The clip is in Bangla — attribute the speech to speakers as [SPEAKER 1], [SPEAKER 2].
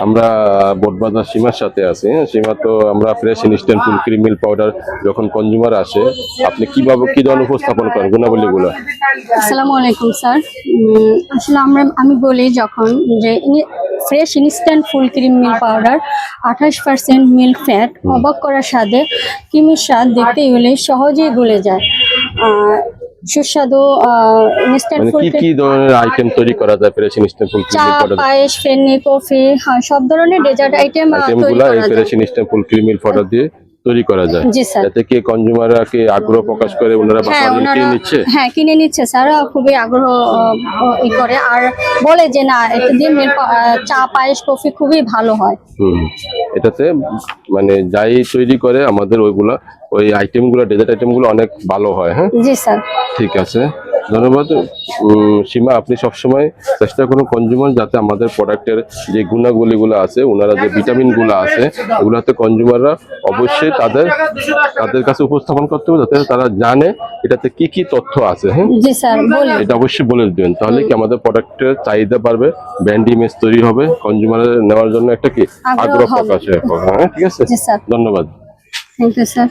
[SPEAKER 1] আমরা বোটবাজার সীমার সাথে আছি। সীমা, তো আমরা fresh instant full cream milk powder যখন কনজিউমার আসে, আপনি কিভাবে কি ধরনের উপস্থাপন করেন গুণাবলীগুলো?
[SPEAKER 2] আসসালামু আলাইকুম স্যার। আসলে আমি বলি যখন যে fresh instant full cream milk powder 28% milk fat, অবাক করার স্বাদে ক্রিমের স্বাদ দেখতে হলে সহজেই গলে যায়। সুস্বাদু ইনস্ট্যান্ট
[SPEAKER 1] মানে
[SPEAKER 2] ফুল
[SPEAKER 1] কি কি ধরনের আইটেম তৈরি করা যায় ফ্রেশ ইনস্ট্যান্ট ফুল ক্রিম
[SPEAKER 2] চা,
[SPEAKER 1] মিল্ক পাউডার
[SPEAKER 2] পায়েস, ফেনি, কফি, সব ধরনের ডেজার্ট আইটেম তৈরি
[SPEAKER 1] আইটেমগুলো এই
[SPEAKER 2] করা
[SPEAKER 1] ফ্রেশ
[SPEAKER 2] যায়।
[SPEAKER 1] Instant full cream milk powder দিয়ে তৈরি করা যায়?
[SPEAKER 2] জি স্যার।
[SPEAKER 1] এতে কি কনজিউমাররা কি আগ্রহ প্রকাশ করে, ওনারা
[SPEAKER 2] হ্যাঁ,
[SPEAKER 1] বাসায় কিনে
[SPEAKER 2] ওনারা
[SPEAKER 1] নিচ্ছে?
[SPEAKER 2] কিনে নিচ্ছে স্যার, খুবই আগ্রহ করে আর বলে যে না, এটা দিয়ে চা, পায়েস, কফি খুবই ভালো হয়।
[SPEAKER 1] এটাতে মানে যাই তৈরি করে আমাদের ওইগুলা, ওই আইটেমগুলো, ডেজার্ট আইটেমগুলো অনেক ভালো হয়। হ্যাঁ,
[SPEAKER 2] জি স্যার।
[SPEAKER 1] ঠিক আছে, ধন্যবাদ। সীমা, আপনি সবসময় চেষ্টা করুন কনজিউমার যাতে আমাদের প্রোডাক্টের যে গুণাবলীগুলো আছে, ওনারা যে ভিটামিনগুলো আছে, ওগুলোতে কনজিউমাররা অবশ্যই তাদের কাছে উপস্থাপন করতে হবে, যাতে তারা জানে এটাতে কি কি তথ্য আছে। হ্যাঁ,
[SPEAKER 2] জি স্যার, বলি।
[SPEAKER 1] এটা অবশ্যই বলে দিবেন, তাহলে কি আমাদের প্রোডাক্টের চাহিদা বাড়বে, ব্র্যান্ড ইমেজ তৈরি হবে, কনজিউমারের নেওয়ার জন্য একটা কি আগ্রহ প্রকাশ হবে। হ্যাঁ, ঠিক আছে,
[SPEAKER 2] জি স্যার।
[SPEAKER 1] ধন্যবাদ।
[SPEAKER 2] Thank you sir.